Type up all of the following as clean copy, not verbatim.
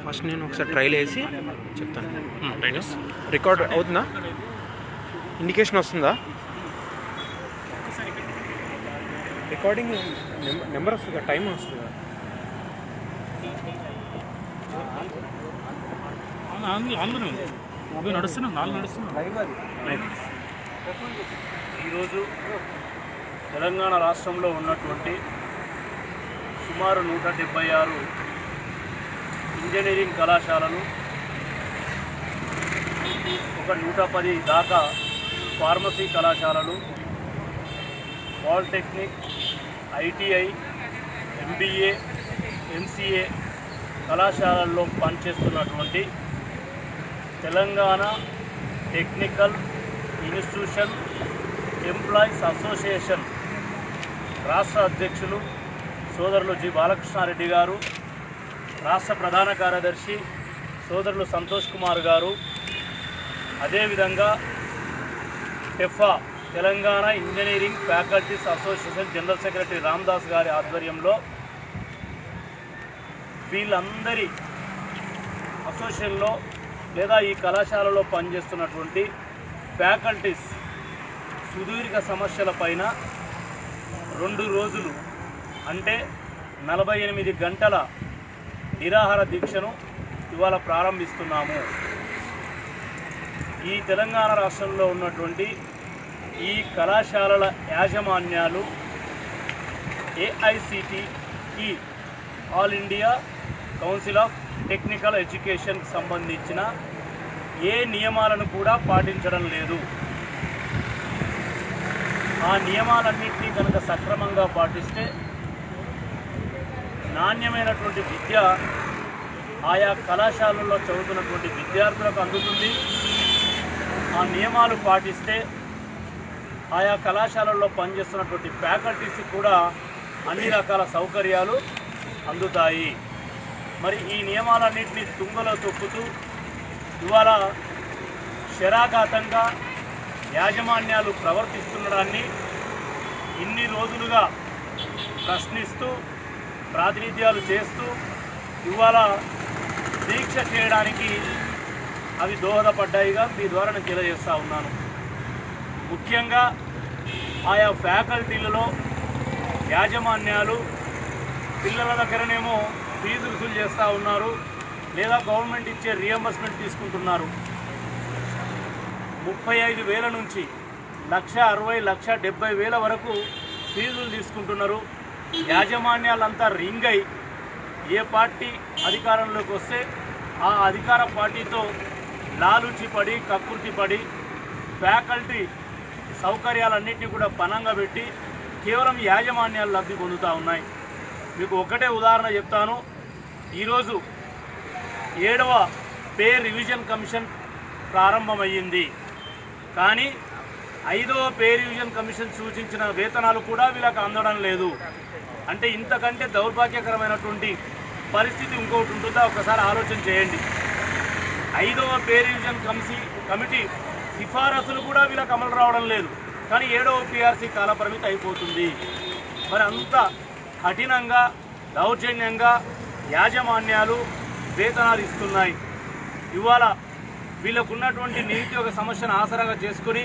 First నేను ఒకసారి trial వేసి చెప్తాను. రికార్డ్ అవుతుందా? ఇండికేషన్ వస్తుందా? రికార్డింగ్ నెంబర్ వస్తుందా? టైం వస్తుందా? ఈరోజు తెలంగాణ రాష్ట్రంలో ఉన్నటువంటి సుమారు 176 ఇంజనీరింగ్ కళాశాలలు, ఒక 110 దాకా ఫార్మసీ కళాశాలలు, పాలిటెక్నిక్, ఐటీఐ, ఎంబీఏ, ఎంసీఏ కళాశాలల్లో పనిచేస్తున్నటువంటి Telangana technical institution employees association రాష్ట్ర అధ్యక్షులు సోదరులు జి బాలకృష్ణారెడ్డి గారు, రాష్ట్ర ప్రధాన కార్యదర్శి సోదరులు సంతోష్ కుమార్ గారు, అదేవిధంగా TEFA Telangana engineering faculties association general secretary Ramdas గారి ఆధ్వర్యంలో వీళ్ళందరి అసోసియేషన్లో లేదా ఈ కళాశాలలో పనిచేస్తున్నటువంటి ఫ్యాకల్టీస్ సుదీర్ఘ సమస్యల పైన 2 రోజులు అంటే 48 గంటల నిరాహార దీక్షను ఇవాళ ప్రారంభిస్తున్నాము. ఈ తెలంగాణ రాష్ట్రంలో ఉన్నటువంటి ఈ కళాశాలల యాజమాన్యాలు AICTE all India council of technical ఎడ్యుకేషన్కి సంబంధించిన ఏ నియమాలను కూడా పాటించడం లేదు. ఆ నియమాలన్నింటినీ కనుక సక్రమంగా పాటిస్తే నాణ్యమైనటువంటి విద్య ఆయా కళాశాలల్లో చదువుతున్నటువంటి విద్యార్థులకు అందుతుంది. ఆ నియమాలు పాటిస్తే ఆయా కళాశాలల్లో పనిచేస్తున్నటువంటి ఫ్యాకల్టీస్కి కూడా అన్ని రకాల సౌకర్యాలు అందుతాయి. మరి ఈ నియమాలన్నింటినీ తుంగలో తొక్కుతూ ఇవాళ శరాఘాతంగా యాజమాన్యాలు ప్రవర్తిస్తుండడాన్ని ఇన్ని రోజులుగా ప్రశ్నిస్తూ ప్రాతినిధ్యాలు చేస్తూ ఇవాళ దీక్ష చేయడానికి అవి దోహదపడ్డాయిగా మీ ద్వారా నేను తెలియజేస్తూ ఉన్నాను. ముఖ్యంగా ఆయా ఫ్యాకల్టీలలో యాజమాన్యాలు పిల్లల దగ్గరనేమో ఫీజు వసూలు చేస్తూ ఉన్నారు, లేదా గవర్నమెంట్ ఇచ్చే రియంబర్స్మెంట్ తీసుకుంటున్నారు. 35,000 నుంచి 1,60,000, 1,70,000 వరకు ఫీజులు తీసుకుంటున్నారు. యాజమాన్యాలంతా రింగ్ అయి ఏ పార్టీ అధికారంలోకి వస్తే ఆ అధికార పార్టీతో లాలూచి పడి కక్కుర్తి పడి ఫ్యాకల్టీ సౌకర్యాలన్నింటినీ కూడా పనంగా పెట్టి కేవలం యాజమాన్యాలు లబ్ధి పొందుతూ ఉన్నాయి. మీకు ఒకటే ఉదాహరణ చెప్తాను. ఈరోజు 7వ పే రివిజన్ కమిషన్ ప్రారంభమయ్యింది. కానీ 5వ పే రివిజన్ కమిషన్ సూచించిన వేతనాలు కూడా వీళ్ళకి అందడం లేదు. అంటే ఇంతకంటే దౌర్భాగ్యకరమైనటువంటి పరిస్థితి ఇంకొకటి ఉంటుందా ఒకసారి ఆలోచన చేయండి. 5వ పే రివిజన్ కమిటీ సిఫారసులు కూడా వీళ్ళకి అమలు రావడం లేదు. కానీ 7వ పిఆర్సీ కాలపరిమితి అయిపోతుంది. మరి అంత కఠినంగా దౌర్జన్యంగా యాజమాన్యాలు వేతనాలు ఇస్తున్నాయి. ఇవాళ వీళ్ళకున్నటువంటి నిరుద్యోగ సమస్యను ఆసరాగా చేసుకుని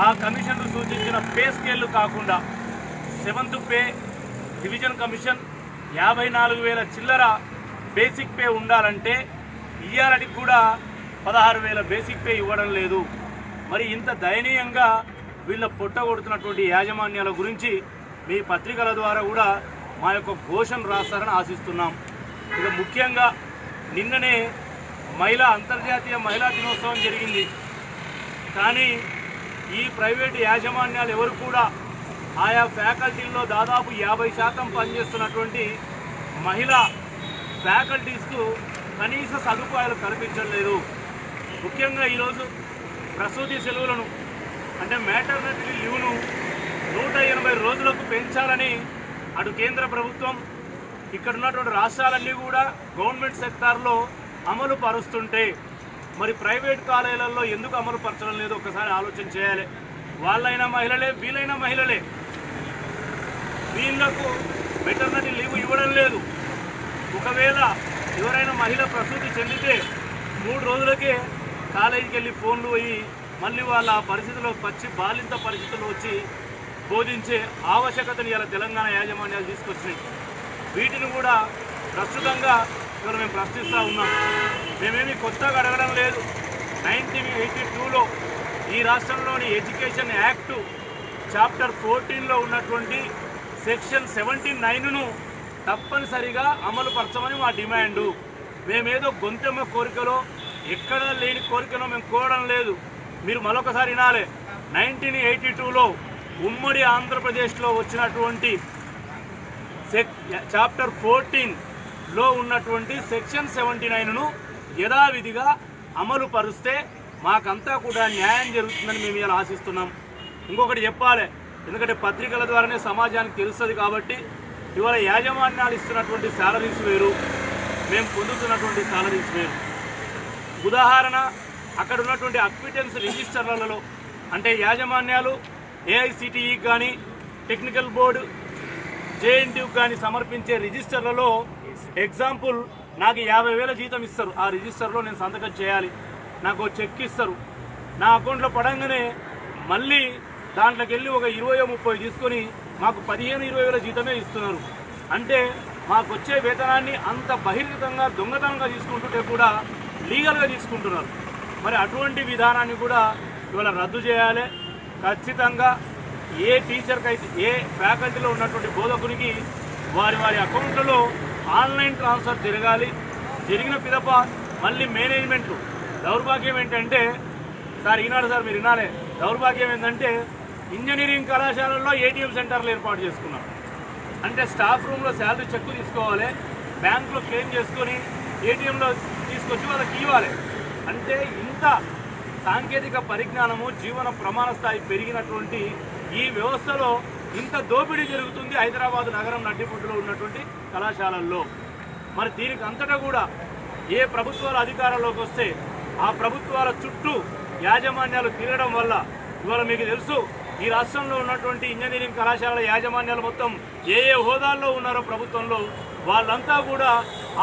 ఆ కమిషన్లు సూచించిన పే స్కేళ్లు కాకుండా 7th పే డివిజన్ కమిషన్ 54,000 చిల్లర బేసిక్ పే ఉండాలంటే ఇయ్యాలటికి కూడా 16,000 బేసిక్ పే ఇవ్వడం లేదు. మరి ఇంత దయనీయంగా వీళ్ళ పొట్టగొడుతున్నటువంటి యాజమాన్యాల గురించి మీ పత్రికల ద్వారా కూడా మా యొక్క ఘోషను రాస్తారని ఆశిస్తున్నాం. ఇక ముఖ్యంగా నిన్ననే అంతర్జాతీయ మహిళా దినోత్సవం జరిగింది. కానీ ఈ ప్రైవేటు యాజమాన్యాలు ఎవరు కూడా ఆయా ఫ్యాకల్టీల్లో దాదాపు 50% పనిచేస్తున్నటువంటి మహిళా ఫ్యాకల్టీస్కు కనీస సదుపాయాలు కల్పించలేదు. ముఖ్యంగా ఈరోజు ప్రసూతి సెలవులను అంటే మ్యాటర్నిటీ లీవ్ను 180 రోజులకు పెంచాలని అటు కేంద్ర ప్రభుత్వం ఇక్కడ ఉన్నటువంటి రాష్ట్రాలన్నీ కూడా గవర్నమెంట్ సెక్టార్లో అమలు పరుస్తుంటే మరి ప్రైవేట్ కాలేజీలలో ఎందుకు అమలు పరచడం లేదు ఒకసారి ఆలోచన చేయాలి. వాళ్ళైనా మహిళలే, వీళ్ళైనా మహిళలే. వీళ్లకు మెటర్నిటీ లీవ్ ఇవ్వడం లేదు. ఒకవేళ ఎవరైనా మహిళ ప్రసూతి చెందితే 3 రోజులకే కాలేజీకి వెళ్ళి ఫోన్లు పోయి మళ్ళీ వాళ్ళ పరిస్థితుల్లో బాలింత పరిస్థితుల్లో వచ్చి బోధించే ఆవశ్యకతను ఇలా తెలంగాణ యాజమాన్యాలు తీసుకొచ్చినాయి. వీటిని కూడా ప్రస్తుతంగా ఇవాళ మేము ప్రశ్నిస్తూ ఉన్నాం. మేమేమి కొత్తగా అడగడం లేదు. 1982లో ఈ రాష్ట్రంలోని ఎడ్యుకేషన్ యాక్టు చాప్టర్ 14లో ఉన్నటువంటి సెక్షన్ 79ను తప్పనిసరిగా అమలు పరచమని మా డిమాండు. మేమేదో గొంతెమ్మ కోరికలో ఎక్కడ లేని కోరికలో మేము కోరడం లేదు. మీరు మరొకసారి వినాలి. 1982లో ఉమ్మడి ఆంధ్రప్రదేశ్లో వచ్చినటువంటి చాప్టర్ 14లో ఉన్నటువంటి సెక్షన్ 79ను యథావిధిగా అమలు పరుస్తే మాకంతా కూడా న్యాయం జరుగుతుందని మేము ఇలా ఆశిస్తున్నాం. ఇంకొకటి చెప్పాలి, ఎందుకంటే పత్రికల ద్వారానే సమాజానికి తెలుస్తుంది కాబట్టి ఇవాళ యాజమాన్యాలు ఇస్తున్నటువంటి శాలరీస్ వేరు, మేము పొందుతున్నటువంటి శాలరీస్ వేరు. ఉదాహరణ, అక్కడ ఉన్నటువంటి అక్విటెన్స్ రిజిస్టర్లలో అంటే యాజమాన్యాలు ఏఐసిటిఈ కానీ టెక్నికల్ బోర్డు జేఎన్టీయూ కానీ సమర్పించే రిజిస్టర్లలో ఎగ్జాంపుల్ నాకు 50,000 జీతం ఇస్తారు. ఆ రిజిస్టర్లో నేను సంతకం చేయాలి, నాకు చెక్ ఇస్తారు. నా అకౌంట్లో పడంగానే మళ్ళీ దాంట్లోకి వెళ్ళి ఒక 20-30 తీసుకొని మాకు 15-20 జీతమే ఇస్తున్నారు. అంటే మాకు వచ్చే వేతనాన్ని అంత బహిర్గతంగా దొంగతనంగా తీసుకుంటుంటే కూడా లీగల్గా తీసుకుంటున్నారు. మరి అటువంటి విధానాన్ని కూడా ఇవాళ రద్దు చేయాలి. ఖచ్చితంగా ఏ టీచర్కి అయితే ఏ ఫ్యాకల్టీలో ఉన్నటువంటి బోధకునికి వారి వారి అకౌంట్లలో ఆన్లైన్ ట్రాన్స్ఫర్ జరగాలి. జరిగిన పిదప మళ్ళీ మేనేజ్మెంట్లు దౌర్భాగ్యం ఏంటంటే, సార్ ఈనాడు సార్ మీరు వినాలే, దౌర్భాగ్యం ఏంటంటే ఇంజనీరింగ్ కళాశాలల్లో ఏటీఎం సెంటర్లు ఏర్పాటు చేసుకున్నారు. అంటే స్టాఫ్ రూమ్లో శాలరీ చెక్ తీసుకోవాలి, బ్యాంకులో క్లెయిమ్ చేసుకొని ఏటీఎంలో తీసుకొచ్చి వాళ్ళకి ఇవ్వాలి. అంటే ఇంత సాంకేతిక పరిజ్ఞానము జీవన ప్రమాణ స్థాయి పెరిగినటువంటి ఈ వ్యవస్థలో ఇంత దోపిడీ జరుగుతుంది హైదరాబాద్ నగరం నడ్డిపుట్టులో ఉన్నటువంటి కళాశాలల్లో. మరి దీనికి అంతటా కూడా ఏ ప్రభుత్వాల అధికారంలోకి వస్తే ఆ ప్రభుత్వాల చుట్టూ యాజమాన్యాలు తిరగడం వల్ల ఇవాళ మీకు తెలుసు ఈ రాష్ట్రంలో ఉన్నటువంటి ఇంజనీరింగ్ కళాశాలల యాజమాన్యాలు మొత్తం ఏ ఏ హోదాల్లో ఉన్నారో ప్రభుత్వంలో వాళ్ళంతా కూడా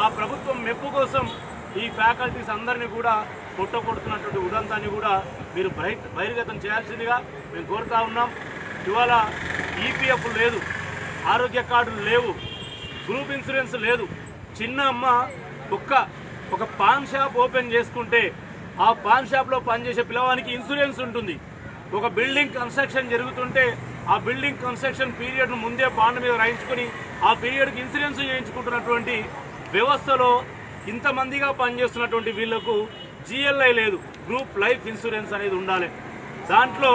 ఆ ప్రభుత్వం మెప్పు కోసం ఈ ఫ్యాకల్టీస్ అందరినీ కూడా కొట్టుతున్నటువంటి ఉదంతాన్ని కూడా మీరు బహిర్గతం చేయాల్సిందిగా మేము కోరుతా ఉన్నాం. ఇవాళ ఈపీఎఫ్ లేదు, ఆరోగ్య కార్డులు లేవు, గ్రూప్ ఇన్సూరెన్స్ లేదు. చిన్న అమ్మ ఒక పాన్ షాప్ ఓపెన్ చేసుకుంటే ఆ పాన్ షాప్లో పనిచేసే పిల్లవానికి ఇన్సూరెన్స్ ఉంటుంది. ఒక బిల్డింగ్ కన్స్ట్రక్షన్ జరుగుతుంటే ఆ బిల్డింగ్ కన్స్ట్రక్షన్ పీరియడ్ను ముందే బాండ్ మీద రాయించుకొని ఆ పీరియడ్కి ఇన్సూరెన్స్ చేయించుకుంటున్నటువంటి వ్యవస్థలో ఇంతమందిగా పనిచేస్తున్నటువంటి వీళ్లకు జిఎల్ఐ లేదు, గ్రూప్ లైఫ్ ఇన్సూరెన్స్ అనేది ఉండాలి. దాంట్లో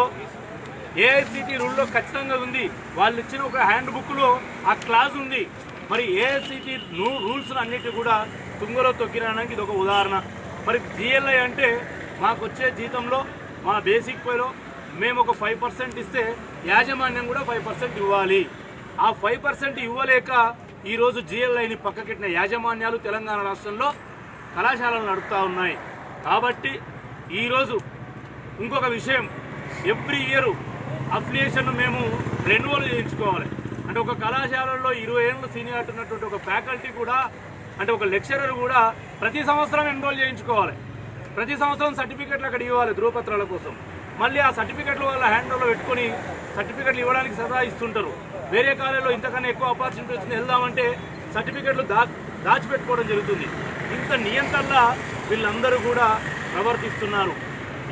ఏఐసిటి రూల్లో ఖచ్చితంగా ఉంది. వాళ్ళు ఇచ్చిన ఒక హ్యాండ్ బుక్లో ఆ క్లాజ్ ఉంది. మరి ఏఐసిటి రూల్స్ అన్నిటి కూడా తుంగలో తొక్కినానికి ఇది ఒక ఉదాహరణ. మరి జిఎల్ఐ అంటే మాకు వచ్చే జీతంలో మా బేసిక్ పేలో మేము ఒక 5% ఇస్తే యాజమాన్యం కూడా 5% ఇవ్వాలి. ఆ 5% ఇవ్వలేక ఈరోజు జిఎల్ఐని పక్కకెట్టిన యాజమాన్యాలు తెలంగాణ రాష్ట్రంలో కళాశాలలు నడుపుతూ ఉన్నాయి. కాబట్టి ఈరోజు ఇంకొక విషయం, ఎవ్రీ ఇయర్ అఫిలియేషన్ మేము రెన్యువల్ చేయించుకోవాలి. అంటే ఒక కళాశాలలో 20 ఏళ్ళ సీనియారిటీ ఉన్నటువంటి ఒక ఫ్యాకల్టీ కూడా అంటే ఒక లెక్చరర్ కూడా ప్రతి సంవత్సరం ఎన్రోల్ చేయించుకోవాలి. ప్రతి సంవత్సరం సర్టిఫికెట్లు అక్కడ ఇవ్వాలి ధృవపత్రాల కోసం. మళ్ళీ ఆ సర్టిఫికెట్లు వాళ్ళ హ్యాండ్లో పెట్టుకొని సర్టిఫికెట్లు ఇవ్వడానికి సదా ఇస్తుంటారు. వేరే కాలేజీలో ఇంతకన్నా ఎక్కువ ఆపర్చునిటీ వచ్చింది వెళ్దామంటే సర్టిఫికెట్లు దాచిపెట్టుకోవడం జరుగుతుంది. ఇంత నియంత్రణలా వీళ్ళందరూ కూడా ప్రవర్తిస్తున్నారు.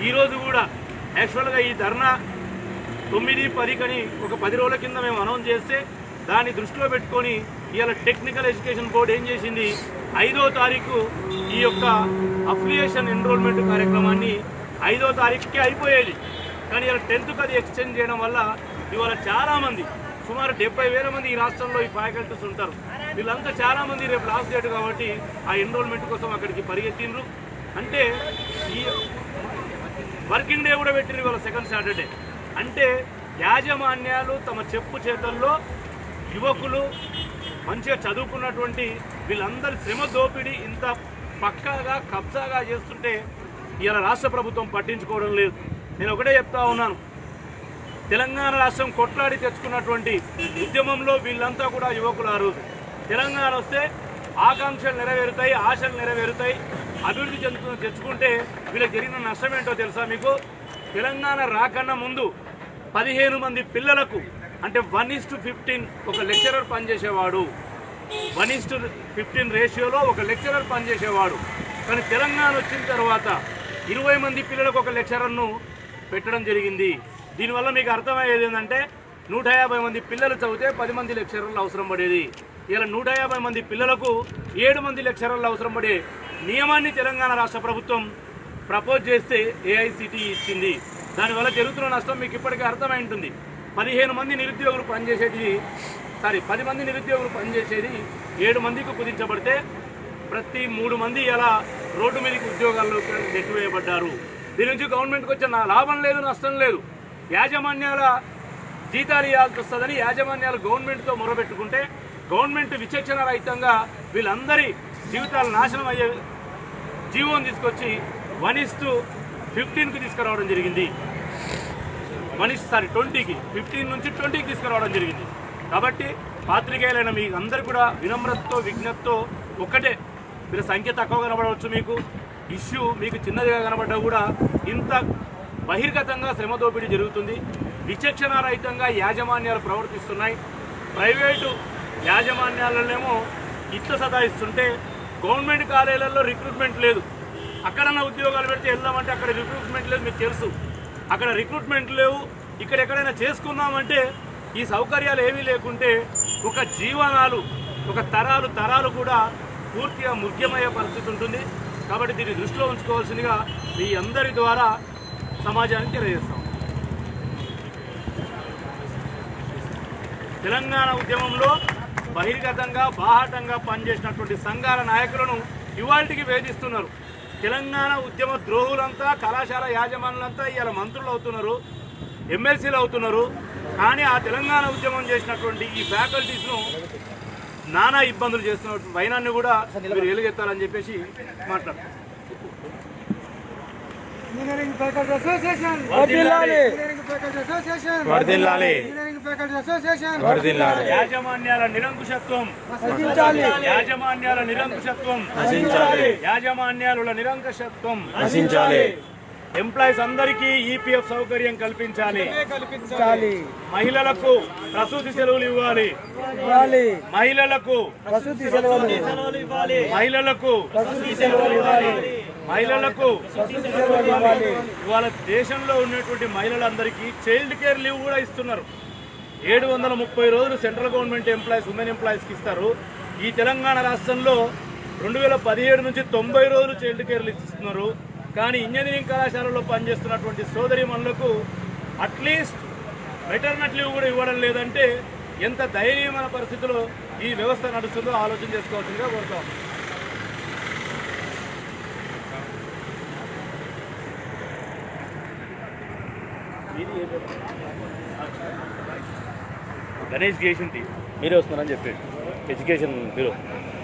ఈరోజు కూడా యాక్చువల్గా ఈ ధర్నా 9-10 కని ఒక 10 రోజుల కింద మేము అనౌన్స్ చేస్తే దాన్ని దృష్టిలో పెట్టుకొని ఇవాళ టెక్నికల్ ఎడ్యుకేషన్ బోర్డు ఏం చేసింది, 5వ తారీఖు ఈ యొక్క అఫిలియేషన్ ఎన్రోల్మెంట్ కార్యక్రమాన్ని 5వ తారీఖుకి అయిపోయేది. కానీ ఇలా 10th అది ఎక్స్టెండ్ చేయడం వల్ల ఇవాళ చాలామంది సుమారు 70,000 మంది ఈ రాష్ట్రంలో ఈ ఫ్యాకల్టీస్ ఉంటారు. వీళ్ళంతా చాలామంది రేపు లాస్ట్ డేట్ కాబట్టి ఆ ఎన్రోల్మెంట్ కోసం అక్కడికి పరిగెత్తిండ్రు. అంటే ఈ వర్కింగ్ డే కూడా పెట్టిండ్రు ఇవాళ సెకండ్ సాటర్డే. అంటే యాజమాన్యాలు తమ చెప్పు చేతల్లో యువకులు మంచిగా చదువుకున్నటువంటి వీళ్ళందరి శ్రమ దోపిడీ ఇంత పక్కాగా కబ్జాగా చేస్తుంటే ఇవాళ రాష్ట్ర ప్రభుత్వం పట్టించుకోవడం లేదు. నేను ఒకటే చెప్తా ఉన్నాను, తెలంగాణ రాష్ట్రం కొట్లాడి తెచ్చుకున్నటువంటి ఉద్యమంలో వీళ్ళంతా కూడా యువకులు. ఆ రోజు తెలంగాణ వస్తే ఆకాంక్షలు నెరవేరుతాయి, ఆశలు నెరవేరుతాయి, అభివృద్ధి తెచ్చుకుంటే వీళ్ళకి జరిగిన నష్టం ఏంటో తెలుసా మీకు? తెలంగాణ రాకన్నా ముందు 15 మంది పిల్లలకు అంటే 1:15 ఒక లెక్చరర్ పనిచేసేవాడు. 1:15 రేషియోలో ఒక లెక్చరర్ పనిచేసేవాడు. కానీ తెలంగాణ వచ్చిన తర్వాత 20 మంది పిల్లలకు ఒక లెక్చరర్ను పెట్టడం జరిగింది. దీనివల్ల మీకు అర్థమయ్యేది ఏంటంటే 150 మంది పిల్లలు చదివితే 10 మంది లెక్చరర్లు అవసరం పడేది. ఇలా 150 మంది పిల్లలకు 7 మంది లెక్చరర్లు అవసరం పడే నియమాన్ని తెలంగాణ రాష్ట్ర ప్రభుత్వం ప్రపోజ్ చేస్తే AICTE ఇచ్చింది. దానివల్ల జరుగుతున్న నష్టం మీకు ఇప్పటికే అర్థమై ఉంటుంది. 10 మంది నిరుద్యోగులు పనిచేసేది 7 మందికి కుదించబడితే ప్రతి 3 మంది ఇలా రోడ్డు మీదకి ఉద్యోగాల్లో నెట్టివేయబడ్డారు. దీని నుంచి గవర్నమెంట్కి వచ్చిన లాభం లేదు, నష్టం లేదు. యాజమాన్యాల జీతాలు ఇవ్వాల్సి వస్తుందని యాజమాన్యాలు గవర్నమెంట్తో మొరబెట్టుకుంటే గవర్నమెంట్ విచక్షణ రహితంగా వీళ్ళందరి జీవితాలు నాశనం అయ్యే జీవోని తీసుకొచ్చి 1:15కి తీసుకురావడం జరిగింది. 20కి 15 నుంచి 20కి తీసుకురావడం జరిగింది. కాబట్టి పాత్రికేయులైన మీ అందరూ కూడా వినమ్రతతో విజ్ఞతతో ఒక్కటే, మీరు సంఖ్య తక్కువ కనబడవచ్చు, మీకు ఇష్యూ మీకు చిన్నదిగా కనబడ్డా కూడా ఇంత బహిర్గతంగా శ్రమ దోపిడీ జరుగుతుంది. విచక్షణ రహితంగా యాజమాన్యాలు ప్రవర్తిస్తున్నాయి. ప్రైవేటు యాజమాన్యాలనేమో ఇట్లా సతాయిస్తుంటే గవర్నమెంట్ కాలేజీలలో రిక్రూట్మెంట్ లేదు. అక్కడన్నా ఉద్యోగాలు పెడితే వెళ్దామంటే అక్కడ రిక్రూట్మెంట్ లేదు, మీకు తెలుసు. అక్కడ రిక్రూట్మెంట్ లేవు. ఇక్కడ ఎక్కడైనా చేసుకుందామంటే ఈ సౌకర్యాలు ఏమీ లేకుంటే ఒక జీవనాలు, ఒక తరాలు కూడా పూర్తిగా ముఖ్యమయ్యే పరిస్థితి ఉంటుంది. కాబట్టి దీన్ని దృష్టిలో ఉంచుకోవాల్సిందిగా మీ అందరి ద్వారా సమాజానికి తెలియజేస్తాం. తెలంగాణ ఉద్యమంలో బహిర్గతంగా బాహాటంగా పనిచేసినటువంటి సంఘాల నాయకులను ఇవాళకి వేధిస్తున్నారు. తెలంగాణ ఉద్యమ ద్రోహులంతా, కళాశాల యాజమానులంతా ఇవాళ మంత్రులు అవుతున్నారు, ఎమ్మెల్సీలు అవుతున్నారు. కానీ ఆ తెలంగాణ ఉద్యమం చేసినటువంటి ఈ ఫ్యాకల్టీస్ను నానా ఇబ్బందులు చేస్తున్న వైనాన్ని కూడా మీరు ఎలుగెత్తాలని చెప్పేసి మాట్లాడతారు. ఇంజనీరింగ్ ఫ్యాకల్టీ అసోసియేషన్ యాజమాన్యాల నిరంకుశత్వం, యాజమాన్యాల నిరంకుశత్వం ఎంప్లాయీస్ అందరికీ EPF సౌకర్యం కల్పించాలి. మహిళలకు ప్రసూతి సెలవులు ఇవ్వాలి. మహిళలకు ఇవాళ దేశంలో ఉన్నటువంటి మహిళలందరికీ చైల్డ్ కేర్ లీవ్ కూడా ఇస్తున్నారు. 730 రోజులు సెంట్రల్ గవర్నమెంట్ ఎంప్లాయీస్, ఉమెన్ ఎంప్లాయీస్కి ఇస్తారు. ఈ తెలంగాణ రాష్ట్రంలో 2017 నుంచి 90 రోజులు చైల్డ్ కేర్ లీవ్ ఇస్తున్నారు. కానీ ఇంజనీరింగ్ కళాశాలలో పనిచేస్తున్నటువంటి సోదరీమణులకు అట్లీస్ట్ మెటర్నటీ లీవ్ కూడా ఇవ్వడం లేదంటే ఎంత దయనీయమైన పరిస్థితిలో ఈ వ్యవస్థ నడుస్తుందో ఆలోచన చేసుకోవాల్సిందిగా కోరుతాం. గణేష్ గేషన్ మీరే వస్తున్నారని చెప్పాడు, ఎడ్యుకేషన్ బ్యూరో.